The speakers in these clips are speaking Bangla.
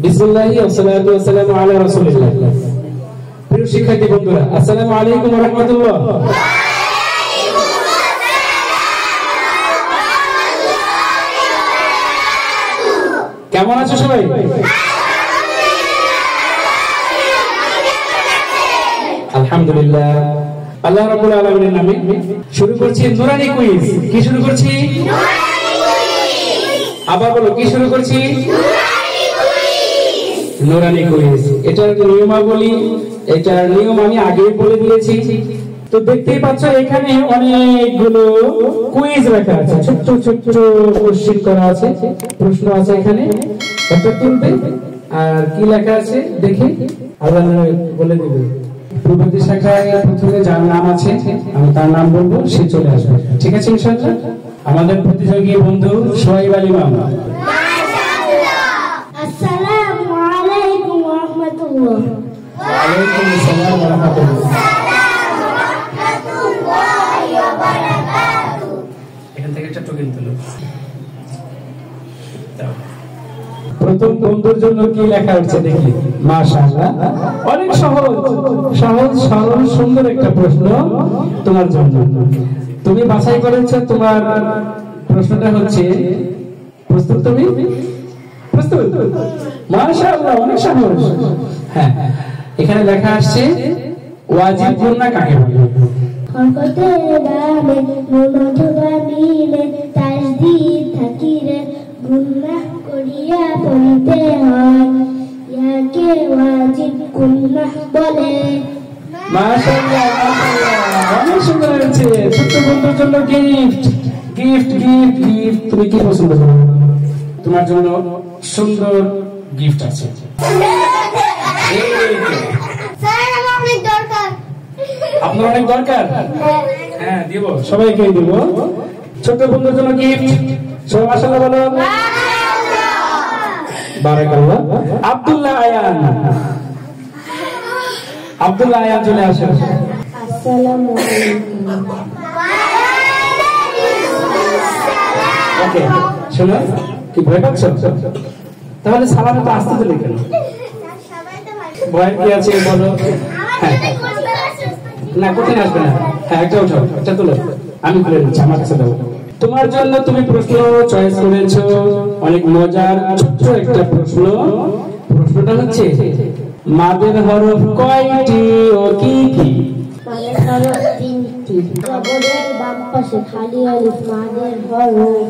বিসমিল্লাহি ওয়াসসালাতু ওয়াসসালামু আলা রাসূলিল্লাহ। প্রিয় শিক্ষার্থী বন্ধুরা, আসসালামু আলাইকুম ওয়া রাহমাতুল্লাহ। কেমন আছো সবাই? আলহামদুলিল্লাহ। আল্লাহ রাব্বুল আলামিনের নামে শুরু করছি নুরানি কুইজ। কি শুরু করছি? আবার বলো, কি শুরু করছি? নুরানি কুইজ। এটার নিয়মাবলী, এটার নিয়ম আমি আগেই বলে দিয়েছি। তো দেখতেই পাচ্ছ এখানে অনেকগুলো কুইজ রাখা আছে, ছোট্ট ছোট্ট কোশ্চেন করা আছে, প্রশ্ন আছে। এখানে একটা তুলবে আর কি লেখা আছে দেখি আল্লাহ বলে দিবে। পূর্ববর্তী শাখায় প্রথমে যার নাম আছে আমি তার নাম বলবো, সে চলে আসবে। ঠিক আছে ইনশাআল্লাহ? আমাদের প্রতিযোগী বন্ধু সোহাইব আলী মামা। আসসালামু আলাইকুম ওয়া রাহমাতুল্লাহ। ওয়া আলাইকুম আসসালাম ওয়া রাহমাতুল্লাহ। এখান থেকে একটা টোকেন তুলো। প্রথম বন্ধুর জন্য কি লেখা হচ্ছে দেখি। মাশাআল্লাহ, অনেক সহজ সহজ সরল সুন্দর একটা প্রশ্ন তোমার জন্য। তুমি বাছাই করেছো, তোমার প্রশ্নটা হচ্ছে, প্রস্তুত? তুমি প্রস্তুত? মাশাআল্লাহ, অনেক সহজ। হ্যাঁ, এখানে লেখা আসছে ওয়াজিব গুনাহ কাকে বলে? হরকতের বামে নুন অথবা মিমে তাসদীদ থাকিলে গুনাহ করিয়া পড়িতে হয়, ইয়াকে ওয়াজিব গুনাহ বলে। মাশাআল্লাহ, মাশাআল্লাহ, অনেক সুন্দর হয়েছে। ছোট্ট বন্ধুর জন্য গিফট গিফট গিফট গিফট। তুমি কি পছন্দ করো? তোমার জন্য সুন্দর গিফট আছে। স্যার, আমার অনেক দরকার। আপনার অনেক দরকার? হ্যাঁ, দিব, সবাইকে দিব। ছোট্ট বন্ধুর জন্য গিফট। সবাই মাশাআল্লাহ বলো। বারাকাল্লাহ। আব্দুল্লাহ আয়ান, আব্দুল্লাহ আয়ান চলে আসেন। আসসালামু আলাইকুম। ওকে, শোনো, কি ভয় পাচ্ছ? তাহলে সালামে তো আসতে দিলে কেন? ভয় কি আছে বলো? হ্যাঁ, না, কঠিন আসবে না। হ্যাঁ, একটা উঠো, একটা তুলো, আমি খুলে দিচ্ছি, আমার কাছে দাও। তোমার জন্য তুমি প্রশ্ন চয়েস করেছো, অনেক মজার ছোট্ট একটা প্রশ্ন। প্রশ্নটা হচ্ছে মাদের হরফ কয়টি ও কি কি? মাদের হরফ তিনটি। জবরের বাম পাশে খালি আলিফ মাদের হরফ,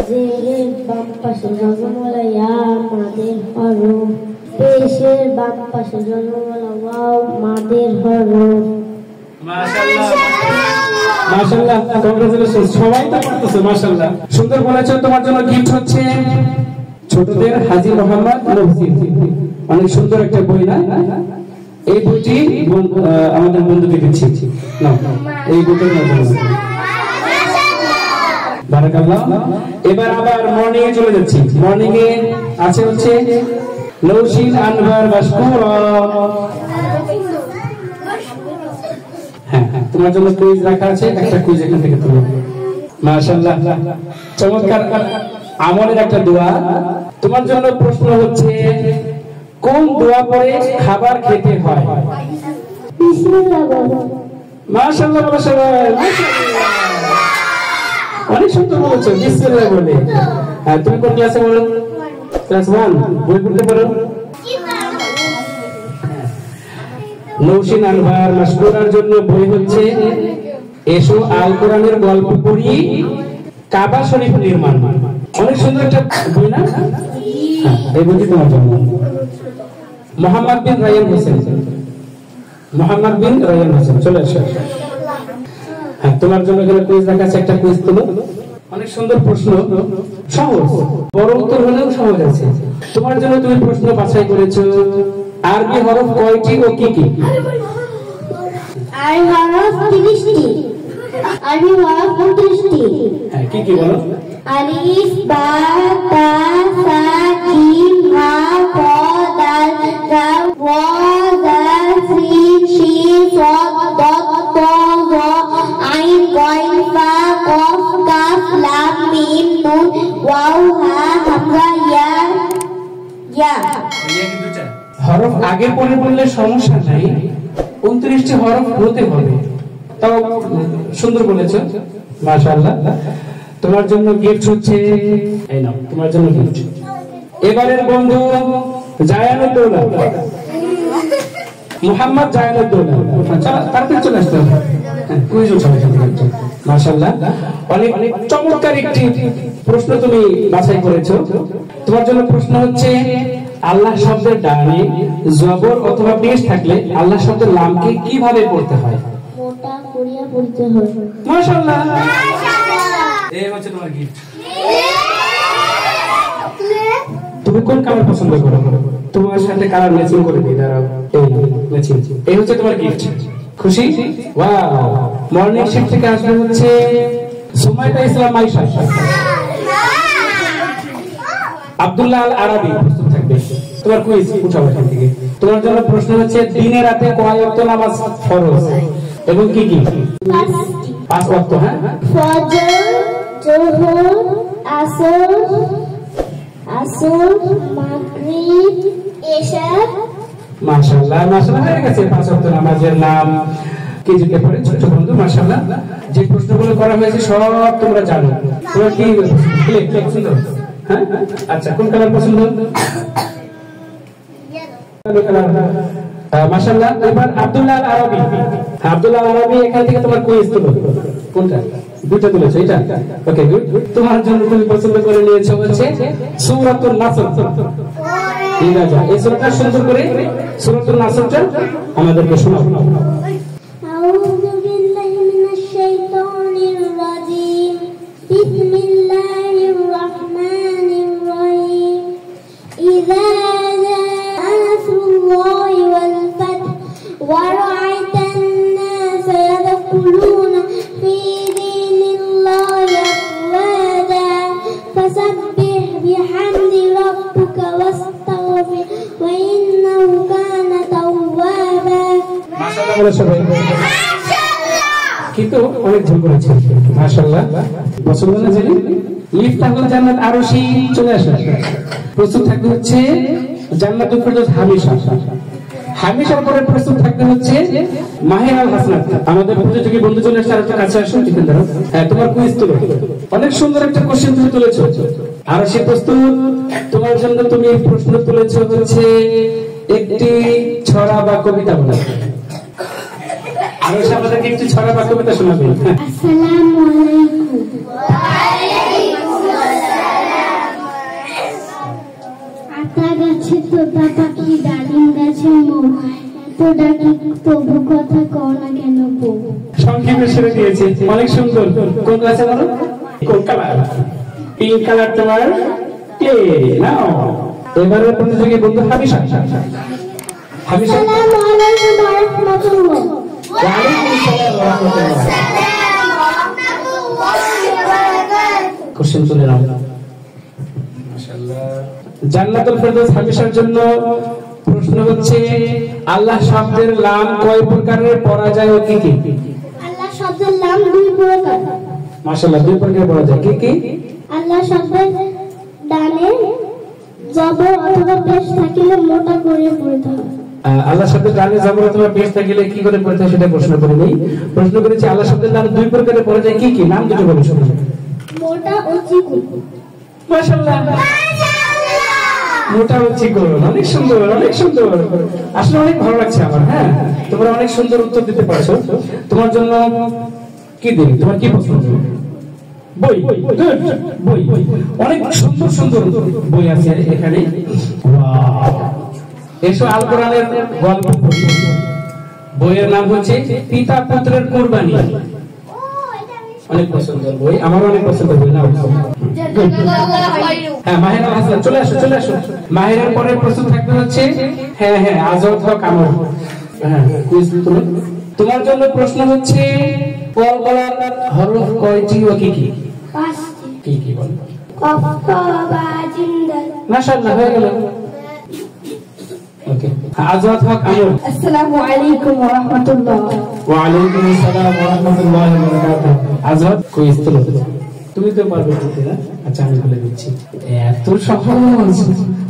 জেরের বাম পাশে জজমওয়ালা ইয়া মাদের হরফ, পেশের বাম পাশে জজমওয়ালা ওয়াও মাদের হরফ। মাশাআল্লাহ, মাশাআল্লাহ, কংগ্রাচুলেশন। সবাই তো করতেছে, মাশাআল্লাহ, সুন্দর বলেছো। তোমার জন্য গিফট হচ্ছে ছোটদের হাজী মোহাম্মদ নবজি। অনেক সুন্দর একটা বই, না? এই বইটি আমাদের বন্ধুকে দিচ্ছি। না, এই বইটার নাম বারাকাল্লাহ। এবার আবার মর্নিং এ চলে যাচ্ছি। মর্নিং এ আছে হচ্ছে নৌশিন আনভার মাশকুরা। হ্যাঁ, তোমার জন্য কুইজ রাখা আছে, একটা কুইজ এখান থেকে তুলো। মাশাআল্লাহ, চমৎকার আমলের একটা দোয়া। তোমার জন্য প্রশ্ন হচ্ছে কোন দোয়া পড়ে খাবার খেতে হয়? বিসমিল্লাহ বলো। মাশাআল্লাহ, বলো সবাই, মাশাআল্লাহ, অনেক সুন্দর বলেছো, বিসমিল্লাহ বলে। হ্যাঁ, তুমি কোন ক্লাসে বলো? ক্লাস 1। বই পড়তে পারো? নৌশিন আনভার মাশকুরার জন্য বই হচ্ছে এসো আল কোরআনের গল্প পড়ি, কাবা শরীফ নির্মাণ। অনেক সুন্দর একটা বই, না? এই বইটি তোমার জন্য। মোহাম্মদ বিন রায়ান হোসেন, মোহাম্মদ বিন রায়ান হোসেন চলে আসো। হ্যাঁ, তোমার জন্য এখানে কুইজ রাখা আছে, একটা কুইজ তুলো। অনেক সুন্দর প্রশ্ন, সহজ, বড় উত্তর হলেও সহজ আছে। তোমার জন্য তুমি প্রশ্ন বাছাই করেছো আরবি হরফ কয়টি ও কি কি? আরবি হরফ 30টি। আরবি হরফ 29টি। হ্যাঁ, কি কি বলো? আলিফ, বা, তা, সা, জিম, হা, ক, দাল, রাও, ওয়া, দাল, সিন, শিন, সাদ, দাদ, ত, জ, আইন, গইন, ফা, কফ, কাফ, লাম, মিম, নুন, ওয়াও, হা, হামজা, ইয়া, ইয়া। হরফ আগে পরে বললে সমস্যা নাই, 29টি হরফ হতে হবে। তাও সুন্দর বলেছ, মাশাআল্লাহ। তোমার জন্য গিফট হচ্ছে, এই নাও তোমার জন্য গিফট। এবারের বন্ধু জায়ানুদ্দৌলা, মুহাম্মদ জায়ানুদ্দৌলা, তাড়াতাড়ি চলে আসতে হবে। মাশাআল্লাহ, অনেক চমৎকার একটি প্রশ্ন তুমি বাছাই করেছো। তোমার জন্য প্রশ্ন হচ্ছে, আল্লাহ শব্দের ডানে জবর অথবা পেশ থাকলে আল্লাহ শব্দের লামকে কিভাবে পড়তে হয়? মোটা করিয়া পড়তে হয়। মাশাআল্লাহ, এই হচ্ছে তোমার গিফট। তুমি কোন কালার পছন্দ করো? তোমার সাথে কালার ম্যাচিং করে দিই, দাঁড়াও, এই ম্যাচিং। এই হচ্ছে তোমার গিফট। খুশি? ওয়াও। মর্নিং শিফট থেকে আসবে হচ্ছে সুমাইতা ইসলাম মাইশা, আব্দুল্লাহ আল আরাবী প্রস্তুত থাকবে। তোমার কুইজ উঠাও এখান থেকে। তোমার জন্য প্রশ্ন হচ্ছে, দিনে রাতে কয় ওয়াক্ত নামাজ ফরজ এবং কি কি? 5 ওয়াক্ত। হ্যাঁ, ফজর, যোহর, আসর, মাগরিব, এশা। মাশাআল্লাহ, মাশাআল্লাহ, হয়ে গেছে 5 ওয়াক্ত নামাজের নাম। কি জিজ্ঞেস করে ছোট বন্ধু? মাশাআল্লাহ, যে প্রশ্নগুলো করা হয়েছে সব তোমরা জানো। তোমরা কি পছন্দ? হ্যাঁ, আচ্ছা, কোন কালার পছন্দ? মাশাআল্লাহ। এবার আব্দুল্লাহ আল আরাবী, আব্দুল্লাহ আল আরাবী এখান থেকে তোমার কুইজ তুলো। কোনটা? দুটো তুলেছো, এটা? ওকে, গুড। তোমার জন্য তুমি পছন্দ করে নিয়েছো হচ্ছে সূরাতুন নাসর। এই সূরাটা সুন্দর করে, সূরাতুন নাসরটা আমাদেরকে শোনাও। আউযু বিল্লাহি মিনাশ শাইতানির রাজীম। বিসমিল্লাহির রাহমানির রহিম। ইযা জাআ নাসরুল্লাহি ওয়াল ফাth ওয়া রাআইতান নাসা ইয়াদখুলুনা ফি দীনিল্লাহি আফওয়াজা ফাসাব্বিহ বিহামদি রাব্বিকা ওয়াস্তাগফির ওয়া ইন্নাহু কানা তাওয়াবা। মাশাআল্লাহ বলে সবাই। কিন্তু অনেক ভুল করেছে। মাশাআল্লাহ, পছন্দ না জানি। লিফতাহুল জান্নাত আরশি চলে আসে। প্রস্তুত থাকতে হচ্ছে জান্নাতুল ফেরদৌস হামেশা। হামেশার পরে প্রস্তুত থাকতে হচ্ছে মাহির আল হাসনাত। আমাদের প্রতিযোগী বন্ধু চলে আসছে, আর একটু কাছে আসুন। হ্যাঁ, তোমার কুইজ তুলো। অনেক সুন্দর একটা কোশ্চেন তুমি তুলেছো। আরশি প্রস্তুত। তোমার জন্য তুমি প্রশ্ন তুলেছো হচ্ছে একটি ছড়া বা কবিতা বলা। আরশি আমাদেরকে একটি ছড়া বা কবিতা শোনাবে। আসসালামু আলাইকুম। আতা গাছে তোতা পাখি, ডালিম গাছে মৌ, এত ডাকি তবু কথা কও না কেন বউ। সংক্ষেপে সেরে দিয়েছে, অনেক সুন্দর। কোন ক্লাসে বলো? কোন কালার? পিঙ্ক কালার তোমার প্লে নাও। এবারে প্রতিযোগী বন্ধু হামিশা। হামিশা, আসসালামু আলাইকুম ওয়া রাহমাতুল্লাহ। ওয়া আলাইকুম আসসালাম ওয়া রাহমাতুল্লাহ। কোশ্চেন তুলে নাও। মাশাআল্লাহ। জান্নাতুল ফেরদৌস হামিশার জন্য প্রশ্ন হচ্ছে, আল্লাহ শব্দের লাম কয় প্রকারের পড়া যায় ও কি কি? আল্লাহ শব্দের নাম 2 প্রকার। মাশাআল্লাহ, 2 প্রকারে পড়া যায়। কি কি? আল্লাহ শব্দের ডানে জবর অথবা পেশ থাকিলে মোটা করে পড়তে হয়। আল্লাহ শব্দের ডানে জবর অথবা পেশ থাকিলে কি করে পড়তে হয় সেটা প্রশ্ন করে নেই। প্রশ্ন করেছি আল্লাহ শব্দের নাম 2 প্রকারে পড়া যায়। কি কি? নাম দুটো বলে শোনো। মোটা ও চিকন। মাশাআল্লাহ, মোটা ও চিকন, অনেক সুন্দর, অনেক সুন্দর। আসলে অনেক ভালো লাগছে আমার। হ্যাঁ, তোমরা অনেক সুন্দর উত্তর দিতে পারছো। তোমার জন্য কি দিন? তোমার কি পছন্দ? বই। বই, অনেক সুন্দর সুন্দর বই আছে এখানে। এসো আল কোরআনের গল্প পড়ি। বইয়ের নাম হচ্ছে পিতা পুত্রের কুরবানি। অনেক পছন্দের বই, আমার অনেক পছন্দের বই। না, হ্যাঁ, মাহির আল হাসান চলে আসো, চলে আসো। মাহিরের পরে প্রশ্ন থাকতে হচ্ছে হ্যাঁ আজত হক আমর। হ্যাঁ, কুইজ তুলো। তোমার জন্য প্রশ্ন হচ্ছে কলকলার হরফ কয়টি ও কি কি? 5টি। কি বল? কফ বা জিন্দাল। মাশাআল্লাহ, হয়ে গেল। ওকে, আজত হক আমর। আসসালামু আলাইকুম ওয়া রাহমাতুল্লাহ। ওয়া আলাইকুম আসসালাম ওয়া রাহমাতুল্লাহি ওয়া বারাকাতুহু। আজত কুইজ তুলো। তুমি তো পারবে বলতে না? আচ্ছা, আমি বলে দিচ্ছি। এত সহজ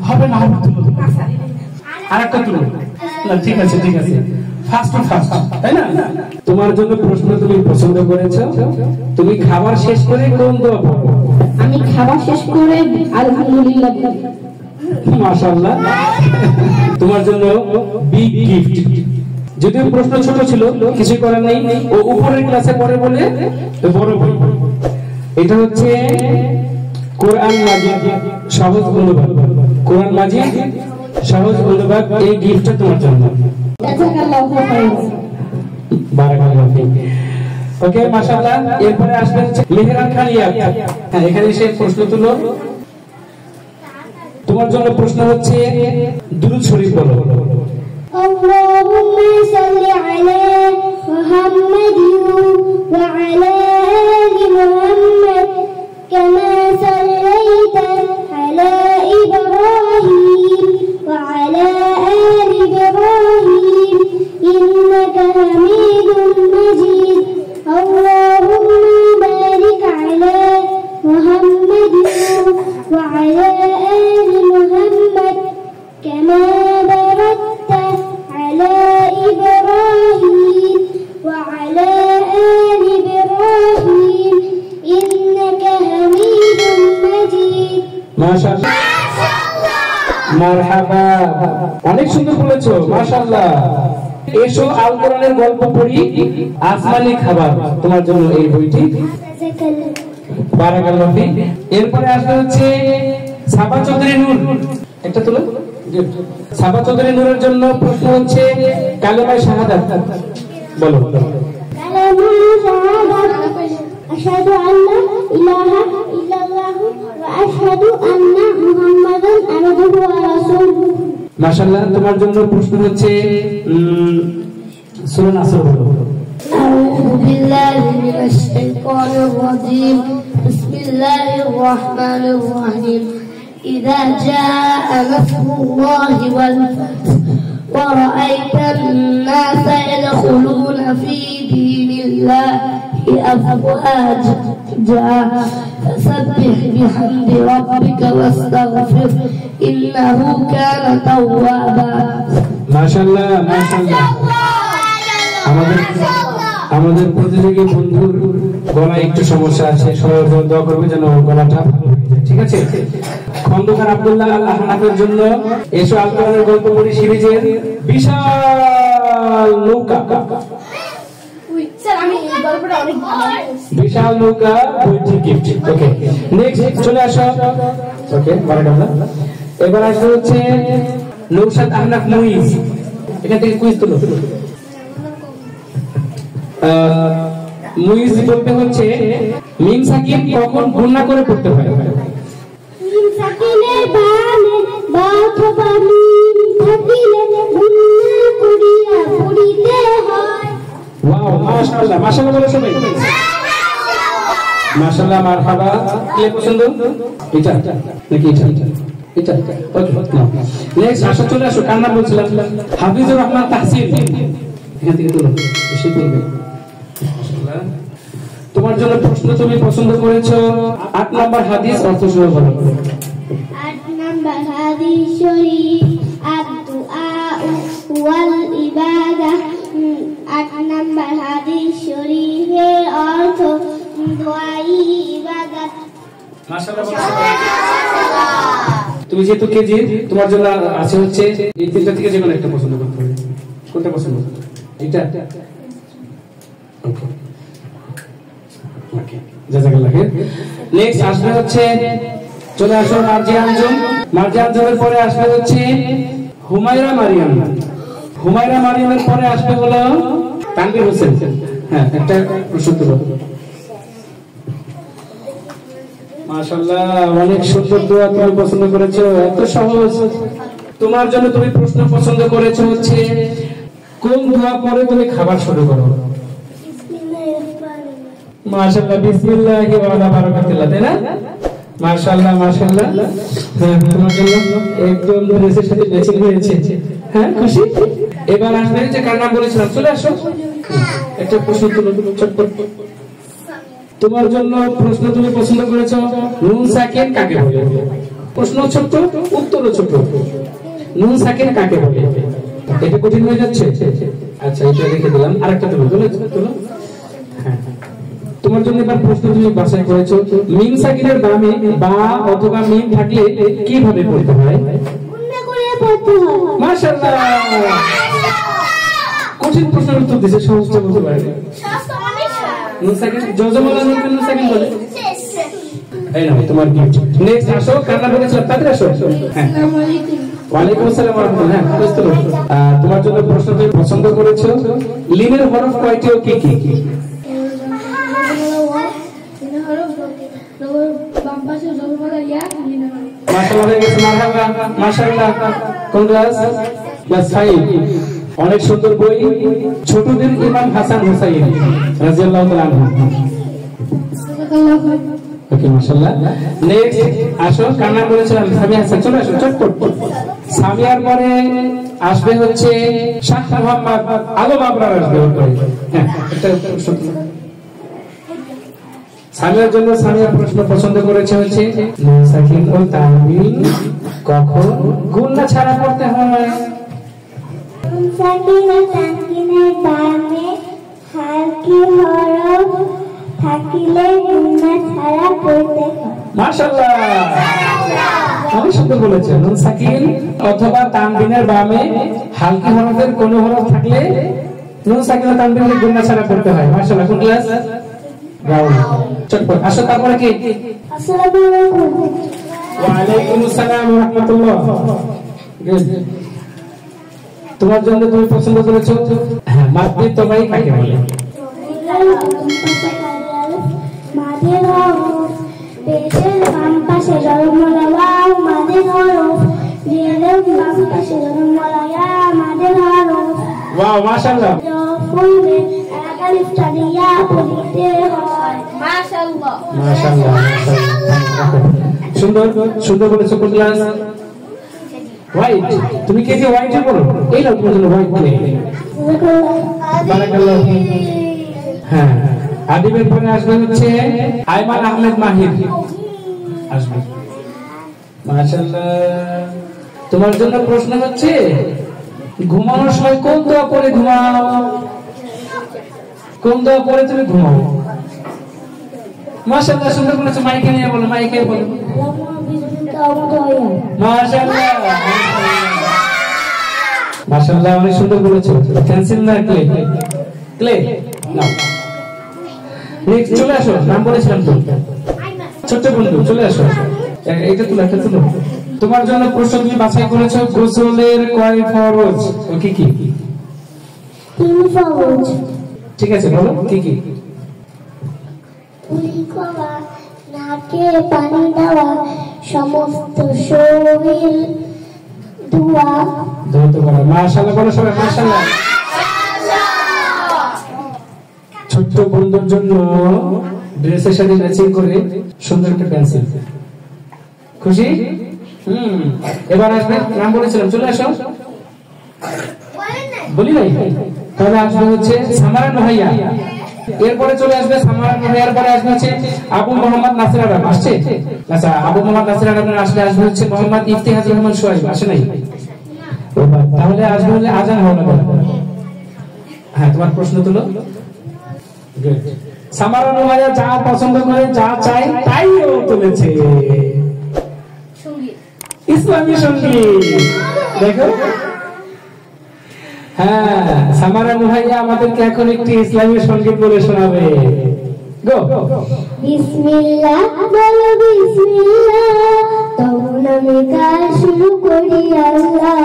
হবে না। আরেকটা তুলো না, ঠিক আছে ঠিক আছে, ফার্স্ট তাই না? তোমার জন্য প্রশ্ন তুমি পছন্দ করেছো, তুমি খাবার শেষ করে কোন দোয়া পড়ো? আমি খাবার শেষ করে আলহামদুলিল্লাহ। মাশাআল্লাহ, তোমার জন্য বিগ গিফট। যদিও প্রশ্ন ছোট ছিল, কিছু করার নেই, ও উপরের ক্লাসে পড়ে বলে বড় বই। এটা হচ্ছে কোরআন মাজিদ সহজ অনুবাদ, কোরআন মাজিদ সহজ অনুবাদ। এই গিফটটা তোমার জন্য। বারাকাল্লাহু ফিক। ওকে, মাশাআল্লাহ। এরপরে আসবে হচ্ছে মেহরান খান ইয়াদ। হ্যাঁ, এখানে এসে প্রশ্ন তুলো। তোমার জন্য প্রশ্ন হচ্ছে দুরূদ শরীফ বলো। اللهم صل على محمد وعلى آل محمد كما صليت على إبراهيم وعلى آل إبراهيم إنك حميد مجيد اللهم بارك على محمد وعلى آل محمد كما باركت على إبراهيم وعلى آل إبراهيم إنك حميد مجيد। মাশাআল্লাহ, মারহাবা, অনেক সুন্দর বলেছো, মাশাআল্লাহ। এসো আল কোরআনের গল্প পড়ি, আসমানি খাবার। তোমার জন্য এই বইটি। বারাকাল্লাহু ফিক। এরপরে আসবে হচ্ছে সাবা চৌধুরী নূর। একটা তুলো। সাবা চৌধুরী নূরের জন্য প্রশ্ন হচ্ছে কালেমায়ে শাহাদাত বলো। কালেমায়ে শাহাদাত আশহাদু আল্লা ইলাহা ইল্লাল্লাহ ওয়া আশহাদু আন্না মুহাম্মাদান আবদুহু ওয়া রাসূলুহু। মাশাআল্লাহ, তোমার জন্য প্রশ্ন হচ্ছে সূরা নাসর বলো। আউযু বিল্লাহি মিনাশ শাইতানির রাজীম বিসমিল্লাহির রহমানির রহিম إذا جاء نصر الله والفتح ورأيت الناس يدخلون في دين الله أفواجا فسبح بحمد ربك واستغفر إنه كان توابا। মাশাআল্লাহ, মাশাআল্লাহ। আমাদের প্রতিযোগী বন্ধুর গলায় একটু সমস্যা আছে, সবাই দোয়া করবে যেন গলাটা ভালো হয়ে যায়, ঠিক আছে? খন্দকার আব্দুল্লাহ আল আহনাফের জন্য এসো আল কোরআনের গল্প পড়ি সিরিজের বিশাল নৌকা। বিশাল নৌকা বইটি গিফট। ওকে, নেক্সট চলে আসো। ওকে, বারাকাল্লাহ। এবার আসবে হচ্ছে নৌশাদ আহনাফ মুইজ। এখান থেকে কুইজ তুলো। মুইজ বলতে হচ্ছে মিম সাকিন কখন গুণনা করে পড়তে হয়? মিম সাকিনের বামে বা অথবা মিম থাকিলে গুণনা করিয়া পড়িতে হয়। ওয়াও, মাশাআল্লাহ, মাশাআল্লাহ বলো সবাই। মাশাআল্লাহ, মারহাবা। কে পছন্দ? এটা নাকি এটা? এটা। ওকে, নাও নেক্সট আসো, চলে আসো। কার নাম বলছিলাম? হাফিজুর রহমান তাহসিন। এখান থেকে তুলো, বেশি তুলবে। মাশাআল্লাহ, তোমার জন্য প্রশ্ন তুমি পছন্দ করেছো 8 নম্বর হাদিস অর্থ সহ বলো। 8 নম্বর হাদিস শরীফ আদ-দুআ ওয়াল ইবাদাহ। 8 নম্বর হাদিস শরীফের অর্থ দোয়াই ইবাদত। মাশাআল্লাহ। তুমি যেহেতু কেজি, তোমার জন্য আছে হচ্ছে এই তিনটা থেকে যে কোনো একটা পছন্দ করতে হবে। কোনটা পছন্দ? এটা। ওকে, ওকে, জাযাকাল্লাহ খাইর। নেক্সট আসবে হচ্ছে, চলে আসো মার্জিয়া আঞ্জুম। মার্জিয়া আঞ্জুমের পরে আসবে হচ্ছে হুমায়রা মারিয়াম। হুমায়রা মারিয়ামের পরে আসবে হলো তানভীর হোসেন। হ্যাঁ, একটা প্রশ্ন তুলো। মাশাআল্লাহ, অনেক সুন্দর দোয়া তুমি পছন্দ করেছো, এত সহজ। তোমার জন্য তুমি প্রশ্ন পছন্দ করেছো হচ্ছে কোন দোয়া পরে তুমি খাবার শুরু করো? মাশাআল্লাহ, বিসমিল্লাহি ওয়া আলা বারাকাতিল্লাহ, তাই না? মাশাআল্লাহ, মাশাআল্লাহ। হ্যাঁ, তোমার জন্য একদম ড্রেসের সাথে ম্যাচিং হয়েছে। হ্যাঁ, খুশি? এবার আসবে যে কার নাম বলেছিলাম, চলে আসো। একটা প্রশ্ন তুলো চটপট। তোমার জন্য প্রশ্ন তুমি পছন্দ করেছো নুন সাকিন কাকে বলে? প্রশ্ন ছোট, উত্তরও ছোট। নুন সাকিন কাকে বলে? এটা কঠিন হয়ে যাচ্ছে। আচ্ছা এটা রেখে দিলাম, আরেকটা তুলো। হ্যাঁ, তোমার জন্য এবার প্রশ্ন তুমি বাছাই করেছো। মিম সাকিনের বামে বা অথবা মিম থাকলে কিভাবে পড়তে হয়? গুণনা করে পড়তে হয়। মাশাআল্লাহ, কঠিন প্রশ্নের উত্তর দিয়েছে, সহজটা বলতে পারে। নুন সাকিন জজমলা নুন সাকিন বলে। এই নাও তোমার গিফট। নেক্সট আসো, কান্না করেছো তাদের আসো। হ্যাঁ, আসসালামু আলাইকুম। ওয়ালাইকুম আসসালাম ওয়া রাহমাতুল্লাহ। হ্যাঁ, প্রশ্ন তোমার জন্য প্রশ্ন তুমি পছন্দ করেছো। লিনের হরফ কয়টি ও কি কি? অনেক সুন্দর বই, ছোটদের ইমাম হাসান হুসাইন রাদিয়াল্লাহু তাআলা আনহু। ওকে মাশাআল্লাহ। নেক্সট আসো, কান্না করেছিলাম সামিয়া হাসান, চলে আসো চটপট। সামিয়ার পরে আসবে হচ্ছে শাহ মোহাম্মদ আলম আবরার আসবে। হ্যাঁ, এটা সত্য। সামিয়ার জন্য সামিয়া প্রশ্ন পছন্দ করেছে হচ্ছে নুন সাকিন ও তানবিন কখন গুণনা ছাড়া পড়তে হয়? নুন সাকিন ও তানবিনের বামে হালকি হরফ থাকিলে গুণনা ছাড়া পড়তে হয়। মাশাআল্লাহ, অনেক সুন্দর বলেছে। নুন সাকিন অথবা তানবিনের বামে হালকি হরফের কোন হরফ থাকলে নুন সাকিন ও তানবিনের গুণনা ছাড়া পড়তে হয়। মাশাআল্লাহ, কোন ক্লাস? চটপট আসো। তারপরে কি? আসসালামু আলাইকুম। ওয়া আলাইকুম আসসালাম ওয়া রাহমাতুল্লাহ। গুড। তোমার জন্য তুমি পছন্দ করেছো হ্যাঁ, মাদ্দে তবাই কাকে বলে? মাদের হরফ পেশের বাম পাশে জলমলা ওয়াও মাদের হরফ রিয়েলের বাম পাশে জলমলা ইয়া মাদের হরফ। ওয়াও মাশাআল্লাহ। ফুলবে আলিফটা দিয়া পড়তে হয়। মাশাআল্লাহ মাশাআল্লাহ সুন্দর সুন্দর বলেছো। কোন ক্লাস? হোয়াইট। তুমি কে যে হোয়াইট এ পড়ো? এই নাও তোমার জন্য হোয়াইট প্লে। বারাকাল্লাহ। হ্যাঁ, আদিবের পরে আসবে হচ্ছে আইমান আহমেদ মাহির আসবে। মাশাআল্লাহ। তোমার জন্য প্রশ্ন হচ্ছে ঘুমানোর সময় কোন দোয়া পড়ে ঘুমাও? কোন দোয়া পড়ে তুমি ঘুমাও? মাশাআল্লাহ, সুন্দর বলেছো। মাইকে নিয়ে বলো, মাইকে বলো। মাশাআল্লাহ মাশাআল্লাহ, অনেক সুন্দর বলেছো। পেন্সিল না ক্লে? ক্লে নাও। নেক্সট চলে আসো, নাম বলেছিলাম তো। ছোট্ট বন্ধু চলে আসো। এটা তুলো, একটা তুলো। তোমার জন্য প্রশ্ন তুমি বাছাই করেছো গোসলের কয় ফরজ ও কি কি? 3 ফরজ। ঠিক আছে, বলো কি কি? কুলি করা, নাকে পানি দেওয়া, সমস্ত শরীর ধোয়া, ধৌত করা। মাশাআল্লাহ বলো সবাই, মাশাআল্লাহ। ছোট্ট বন্ধুর জন্য ড্রেসের সাথে ম্যাচিং করে সুন্দর একটা পেন্সিল। খুশি? এবার আসবে, নাম বলেছিলাম, চলে আসো। বলি নাই? তাহলে আসবে হচ্ছে সামারা নোহাইয়া। এরপরে চলে আসবে সামারা নোহাইয়ার পরে আসবে হচ্ছে আবু মোহাম্মদ নাসির আরাম। আসছে? আচ্ছা, আবু মোহাম্মদ নাসির আরাম আসলে আসবে হচ্ছে মোহাম্মদ ইফতিহাজুর রহমান সোহাইব। আসে নাই? তাহলে আসবে হলে আজান হবে না। হ্যাঁ, তোমার প্রশ্ন তুলো। গুড। সামারা নোহাইয়া যা পছন্দ করে, যা চাই তাই ও তুলেছে। ইসলামী সঙ্গীত। দেখো, হ্যাঁ, সামারা মুহাইয়া আমাদেরকে এখন একটি ইসলামী সঙ্গীত বলে শোনাবে। গো। বিসমিল্লাহ বলো বিসমিল্লাহ, তখন আমি গান শুরু করি আল্লাহ।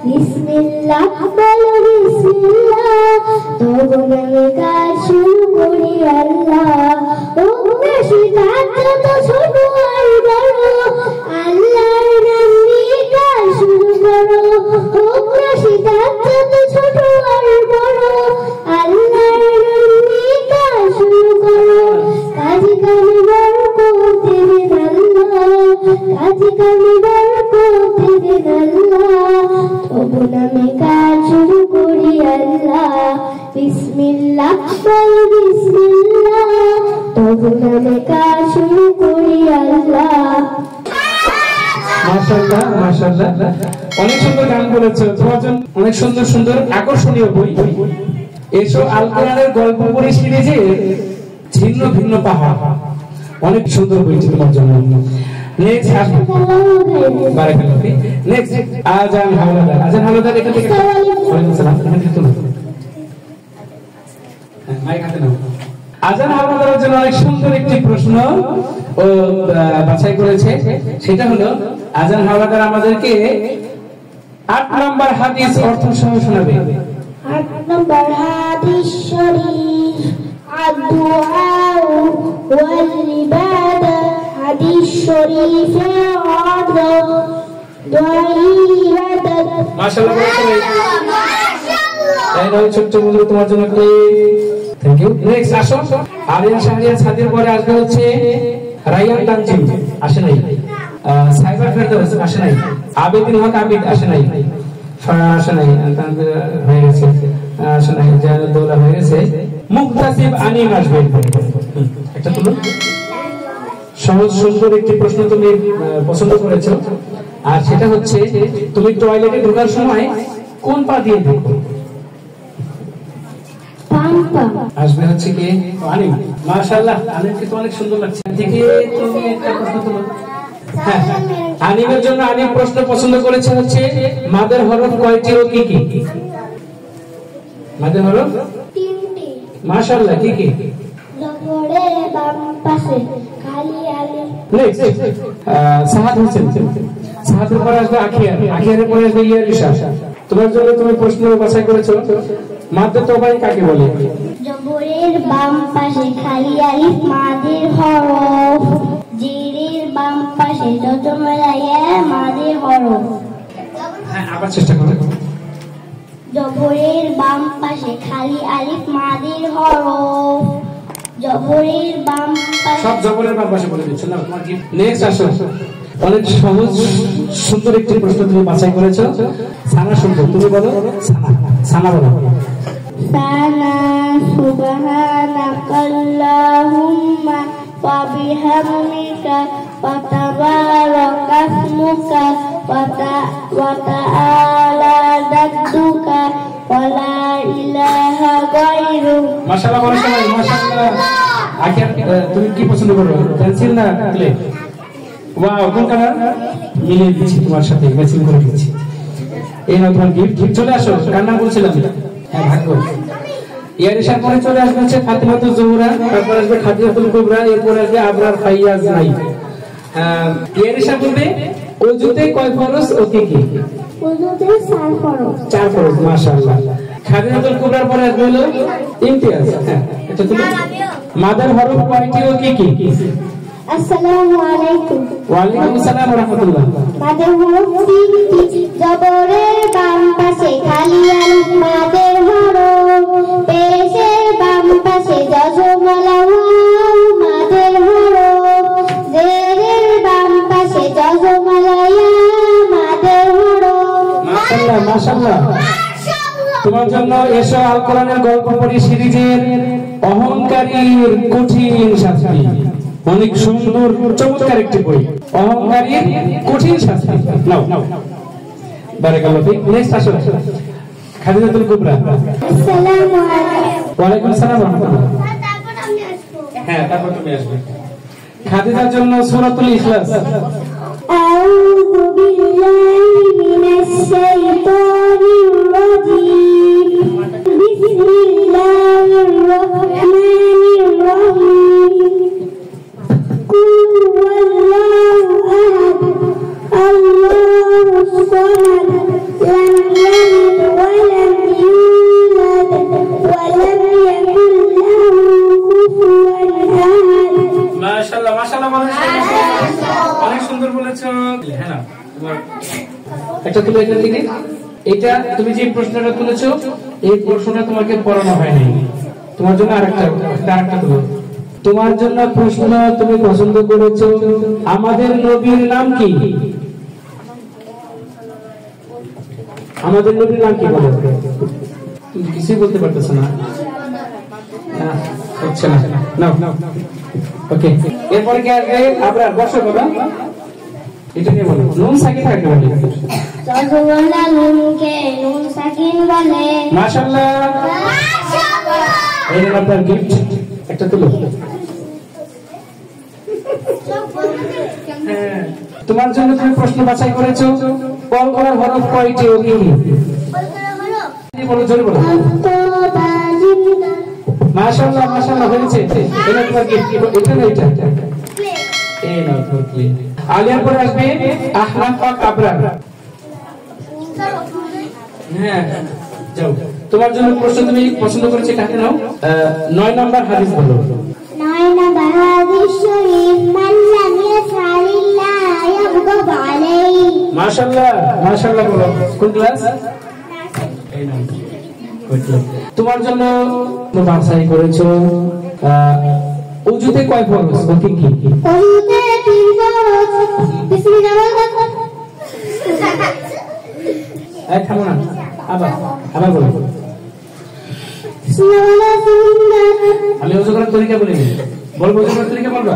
বিসমিল্লাহ বলো বিসমিল্লাহ, তখন আমি গান শুরু করি আল্লাহ। ও বেশি তাতে তো ছোট আর বড়, আল্লাহর নাম নিয়ে গান শুরু করো। ও বেশি তাতে তো ছোট আর বড়, আল্লাহর নাম নিয়ে গান শুরু করো। কাজী কামি বরকত দেবেন আল্লাহ, কাজী কামি বরকত দেবেন আল্লাহ। তবু নামে কাজ শুরু করি আল্লাহ। বিসমিল্লাহ বল বিসমিল্লাহ, তবু নামে কাজ শুরু করি আল্লাহ। মাশাআল্লাহ মাশাআল্লাহ। অনেক সুন্দর গান বলেছো, তোমার জন্য অনেক সুন্দর সুন্দর আকর্ষণীয় বই। এসো আল কোরআনের গল্প পড়ি সিরিজে ছিন্ন ভিন্ন পাহাড়, অনেক সুন্দর বই তোমার জন্য। নেক্সট আসো, বারাকাল্লাহ ফিক। নেক্সট আজান হাওলাদার। আজান হাওলাদার এখান থেকে, ওয়ালাইকুম সালাম, এখান থেকে তুলো, মাইক হাতে নাও। আজান হাওলাদারের জন্য অনেক সুন্দর একটি প্রশ্ন ও বাছাই করেছে, সেটা হলো আজান হাওলাদার আমাদেরকে 8 নম্বর হাদিস অর্থ সহ শোনাবে। 8 নম্বর হাদিস শরীফ আদ-দুআ ওয়াল ইবাদা। হাদিস শরীফে অর্থ দোয়া ইবাদত। মাশাআল্লাহ, মাশাআল্লাহ। এই নাও ছোট্ট বন্ধু তোমার জন্য একটা, থ্যাংক ইউ। নেক্সট আসো, আরিয়ান শাহরিয়ার সাদির পরে আসবে হচ্ছে রাইয়ান তানজিম, আসে নাই। সাইবার ফেরদৌস আসে নাই। আবেদিন হক আবিদ আসে নাই, আসে নাই, তানজিম হয়ে গেছে, আসে নাই। জাহানুদ্দৌলা হয়ে গেছে। মুক্তাসিব আনিম আসবে। একটা তুলো। সহজ সুন্দর একটি প্রশ্ন তুমি পছন্দ করেছো, আর সেটা হচ্ছে তুমি টয়লেটে ঢোকার সময় কোন পা দিয়ে ঢোকো? আসবে হচ্ছে কি আনিম। মাশাআল্লাহ, আনিমকে তো অনেক সুন্দর লাগছে। থেকে তুমি একটা প্রশ্ন তুলো। হ্যাঁ, আনিমের জন্য আনিম প্রশ্ন পছন্দ করেছে হচ্ছে মাদের হরফ কয়টি ও কি কি? মাদের হরফ 3টি। মাশাআল্লাহ, কি কি? জবরের বাম পাশে খালি আলিফ। নেক্সট সাহাদ হোসেন। সাহাদের পরে আসবে আখিয়ার, আখিয়ারের পরে আসবে ইয়ালিশা। তোমার জন্য তুমি প্রশ্ন বাছাই করেছো মাদ্দে তবাই কাকে বলে? জবরের বাম পাশে খালি আলিফ মাদের হরফ। জেরের বাম পাশে যজমলা ইয়া মাদের হরফ। হ্যাঁ, আবার চেষ্টা করো। জবরের বাম পাশে খালি আলিফ মাদের হরফ। জবরের বাম পাশে, সব জবরের বাম পাশে বলে দিচ্ছ না তোমার কি? নেক্সট আসো, অনেক সহজ সুন্দর একটি প্রশ্ন তুমি বাছাই করেছো। সানা সুন্দর, তুমি বলো সানা। সানা বলো। সানা সুবহানাকাল্লাহুম্মা ওয়া বিহামদিকা ওয়া তাবারাকা ইসমুকা ওয়া তাআলা জাদ্দুকা ওয়া লা ইলাহা গায়রুক। মাশাআল্লাহ, মাশাআল্লাহ, মাশাআল্লাহ। আখির তুমি কি পছন্দ করো, পেন্সিল না ক্লে? ওয়াও, কোন কালার? মিলিয়ে দিচ্ছি তোমার সাথে, ম্যাচিং করে দিচ্ছি। এই নাও তোমার গিফট। চলে আসো, কার নাম বলছিলাম? হ্যাঁ, ভাগ্য। ইয়ারিশার পরে চলে আসবে হচ্ছে ফাতিমাতুজ জোহরা, তারপর আসবে খাদিজাতুল কুবরা, এরপর আসবে আবরার ফাইয়াজ নাই। ইয়ারিশা বলবে ওযুতে কয় ফরজ ও কি কি? ওযুতে 4 ফরজ। 4 ফরজ, মাশাআল্লাহ। খাদিজাতুল কুবরার পরে আসবে হলো ইমতিয়াজ। হ্যাঁ, এটা তুমি মাদার হরফ কয়টি ও কি কি? আসসালামু আলাইকুম। ওয়া আলাইকুম আসসালাম ওয়া রাহমাতুল্লাহ। মাদের হরফ 3টি। জবরের বাম পাশে খালি আলিফ মাদের হরফ। পেশের বাম পাশে যজমলা ওয়াও মাদের হরফ। জেরের বাম পাশে যজমলা ইয়া মাদের হরফ। মাশাআল্লাহ, মাশাআল্লাহ। তোমার জন্য এসো আল কোরআনের গল্প পড়ি সিরিজের অহংকারীর কঠিন শাস্তি, অনেক সুন্দর চমৎকার একটি বই, অহংকারীর কঠিন শাস্তি। নাও, বারাকাল্লাহ ফিক। নেক্সট আসো, খাদিজাতুল কুবরা। আসসালামু আলাইকুম। ওয়া আলাইকুম আসসালাম ওয়া রাহমাতুল্লাহ। তারপর আমি আসবো। হ্যাঁ, তারপর তুমি আসবে। খাদিজার জন্য সূরাতুল ইখলাস। আউযু বিল্লাহি মিনাশ শাইতানির রাজীম। বিসমিল্লাহির রাহমানির রাহিম। কুল হুয়াল্লাহু আহাদ আল্লাহুস সামাদ লাম ইয়ালিদ ওয়া লাম ইউলাদ ওয়া লাম ইয়াকুল লাহু কুফুওয়ান আহাদ। মাশাআল্লাহ, মাশাআল্লাহ, মাশাআল্লাহ। অনেক সুন্দর বলেছো। হ্যাঁ না, তোমার একটা তুলে এখান থেকে। এটা তুমি যে প্রশ্নটা তুলেছো, এই প্রশ্নটা তোমাকে পড়ানো হয়নি। তোমার জন্য আরেকটা তুলো। তোমার জন্য প্রশ্ন তুমি পছন্দ করেছো আমাদের নবীর নাম কি? আমাদের নবীর নাম কি বলো? তুমি কিছুই বলতে পারতেছ না। হচ্ছে না, নাও। ওকে, এরপরে কি আসবে? আবরার, বসো বাবা। এটা নিয়ে বলো, নুন সাকিন কাকে বলে? রসগোল্লা নুনকে নুন সাকিন বলে। মাশাআল্লাহ, এই হলো আপনার গিফট, একটা তুলো। তোমার জন্য তুমি প্রশ্ন বাছাই করেছো, কল করার হরফ কয়টি ও কি কি? বলো, জোরে বলো। মাশাআল্লাহ মাশাআল্লাহ, হয়েছে। এটা তোমার গিফট, এটা না এটা? এই নাও তোমার ক্লিপ। আলিয়ার পরে আসবে আহনাফ পাক আবরার। হ্যাঁ, যাও, তোমার জন্য প্রশ্ন তুমি পছন্দ করেছে, কাকে নাও? 9 নম্বর হাদিস বলো। 9 নম্বর হাদিস শরীফ, মান লাম ইয়াসআলিল্লাহ ইয়াগদাব আলাইহি। মাশাআল্লাহ মাশাআল্লাহ, বলো কোন ক্লাস? এই নাও, তোমার জন্য বাছাই করেছো ওযুতে কয় ফরজ ও কি কি? ওযুতে 3 ফরজ। বিসমিল্লাহ বলো। এই থামো না, আবার বলো। সুন্নাহ সুন্নাহ। আমি ওযু করার তরিকা বলি, বলবো ওযু করার তরিকা বলবা?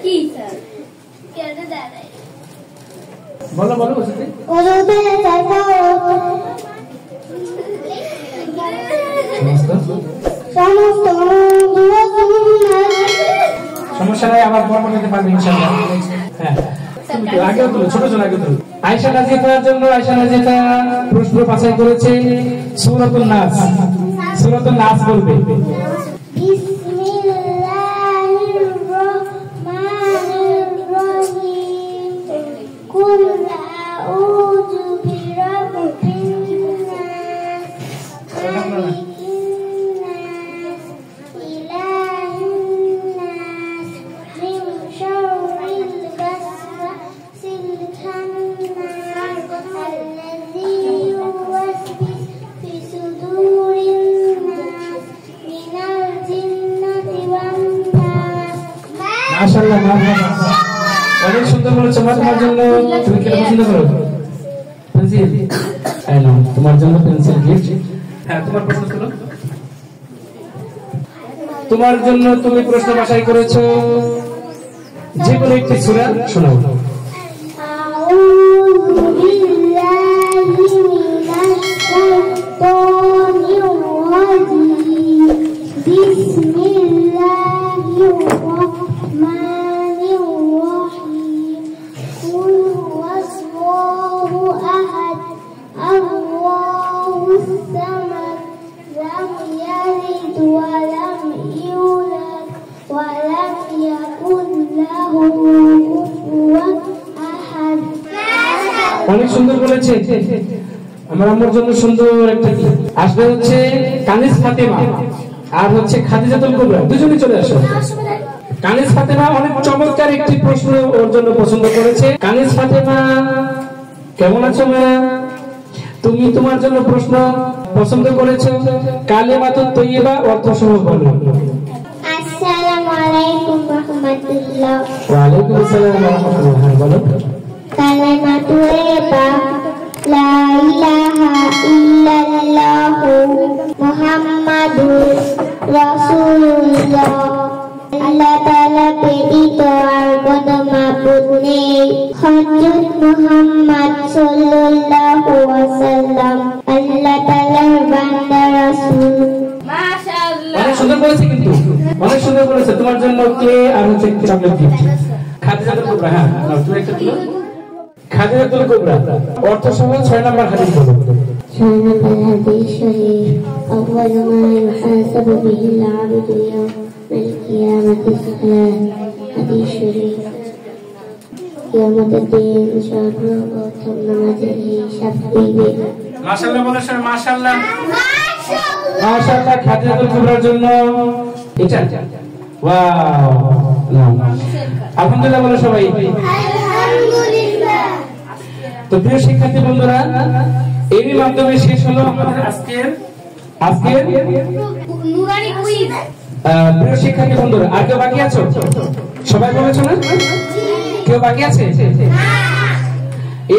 কি স্যার? কেন দাঁড়াই? বলো বলো, ওযুতে ওযুতে 4 ফরজ। সমস্ত সমস্যা নাই, আবার পর নিতে পারবে ইনশাআল্লাহ। হ্যাঁ, আগে তুলো, ছোট ছোট আগে তুলো। আয়েশা নাজিফার জন্য আয়েশা নাজিফা প্রশ্ন বাছাই করেছে সূরাতুন নাস। সূরাতুন নাস বলবে। বিসমিল্লাহির রহমানির রহিম। কুল আউযু বিরাব্বিন নাস, মালিকিন নাস, ইলাহিন নাস, মিন শাররিল ওয়াসওয়াসিল খান্নাস, আল্লাযী ইউওয়াসবিসু ফি সুদুরিন নাস, মিনাল জিন্নাতি ওয়ান নাস। মাশাআল্লাহ মাশাআল্লাহ, অনেক সুন্দর বলেছো। তোমার জন্য তুমি কি পছন্দ করো? পেন্সিল। এই নাও, তোমার জন্য পেন্সিল গিফট। হ্যাঁ, তোমার প্রশ্ন ছিল। তোমার জন্য তুমি প্রশ্ন বাছাই করেছো যে কোনো একটি সূরা শোনাও। আউযু বিল্লাহি মিনাশ শাইতানির রাজিম। বিসমিল্লাহির রাহমানির রহিম। কুল হুয়াল্লাহু আহাদ, আল্লাহুস সামাদ, লাম ইয়ালিদ ওয়া লাম ইউলাদ ওয়া লাম ইয়াকুল লাহু কুফুওয়ান আহাদ। অনেক সুন্দর বলেছে। আমার আম্মুর জন্য সুন্দর একটা কি আসবে হচ্ছে কানিস ফাতেমা আর হচ্ছে খাদিজাতুল কুবরা, দুজনেই চলে আসো। কানিস ফাতেমা অনেক চমৎকার একটি প্রশ্ন ওর জন্য পছন্দ করেছে। কানিস ফাতেমা কেমন আছো মা? তুমি তোমার জন্য প্রশ্ন পছন্দ করেছো কালিমাতুত তাইয়্যিবা, অর্থ সহ বলো। আসসালামু আলাইকুম ওয়া রাহমাতুল্লাহ। ওয়া আলাইকুম আসসালাম ওয়া রাহমাতুল্লাহ। হ্যাঁ, বলো। কালিমাতু তাইয়্যিবা, লা ইলাহা ইল্লাল্লাহু মুহাম্মাদুর রাসূলুল্লাহ। আল্লাহ তাআলা ব্যতীত আর কোনো মাবুদ নেই। হযরত মুহাম্মদ সাল্লাল্লাহু আলাইহি ওয়াসাল্লাম আল্লাহ তাআলার বান্দা রাসূল। মাশাআল্লাহ, অনেক সুন্দর বলেছে, কিন্তু অনেক সুন্দর বলেছে। তোমার জন্য কে আর হচ্ছে চকলেট গিফট। খাদিজাতুল কুবরা। হ্যাঁ, নাও তুমি একটা তুলো। খাদিজাতুল কুবরা অর্থ সহ 6 নম্বর হাদিস বলো। 6 নম্বর হাদিস শরীফ, আউয়ালু মা ইউহাসাবু বিহিল আবদু ইয়াউমাল কিয়ামাতি সালাত। হাদিস শরীফ, কিয়ামতের দিন সর্বপ্রথম নামাজের হিসাব দিবে। মাশাআল্লাহ বলেছেন, মাশাআল্লাহ মাশাআল্লাহ। খাদিজাতুল কুবরার জন্য এটা ওয়াও, আলহামদুলিল্লাহ বলো সবাই। আলহামদুলিল্লাহ। তো প্রিয় শিক্ষার্থী বন্ধুরা, এরই মাধ্যমে শেষ হলো আমাদের আজকের নুরানি কুইজ। প্রিয় শিক্ষার্থী বন্ধুরা, আর কেউ বাকি আছো? সবাই বলেছো না? কেউ বাকি আছে?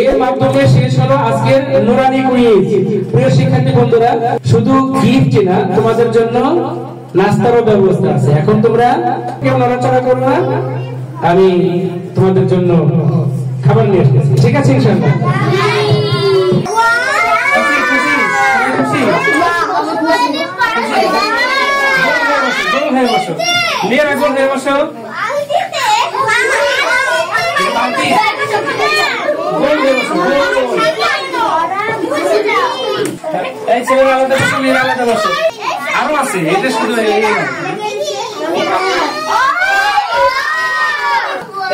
এর মাধ্যমে শেষ হলো আজকের নুরানি কুইজ। প্রিয় শিক্ষার্থী বন্ধুরা, শুধু গিফট না, তোমাদের জন্য নাস্তারও ব্যবস্থা আছে। এখন তোমরা কেউ নড়াচড়া করো না, আমি তোমাদের জন্য খাবার নিয়ে এসেছি। ঠিক আছে ইনশাআল্লাহ? এই ছেলেরা আলাদা বসো, মেয়েরা আলাদা বসো। আরো আছে, এটা শুধু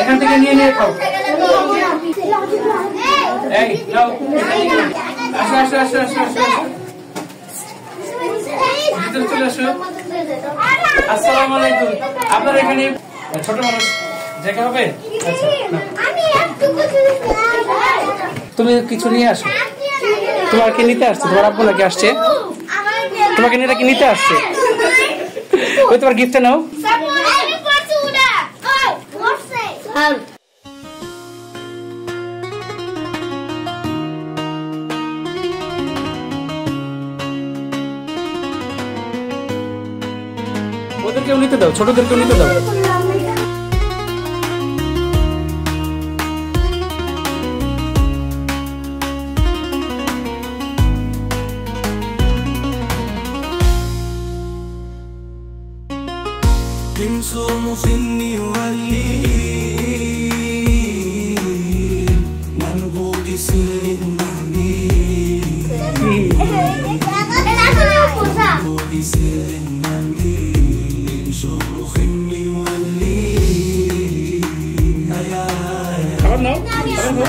এখান থেকে নিয়ে নিয়ে খাও। এই নাও, আসো আসো আসো আসো আসো, ভিতরে চলে আসো। আসসালামু আলাইকুম। আপনার এখানে ছোট মানুষ জায়গা হবে? আচ্ছা, তুমি কিছু নিয়ে আসো। তোমার কি নিতে আসছে? তোমার আব্বু নাকি আসছে? তোমাকে নিতে আসছে? ওই তোমার গিফটটা নাও। ওদেরকেও নিতে দাও, ছোটদেরকেও নিতে দাও। খাবার নাও, খাবার নাও।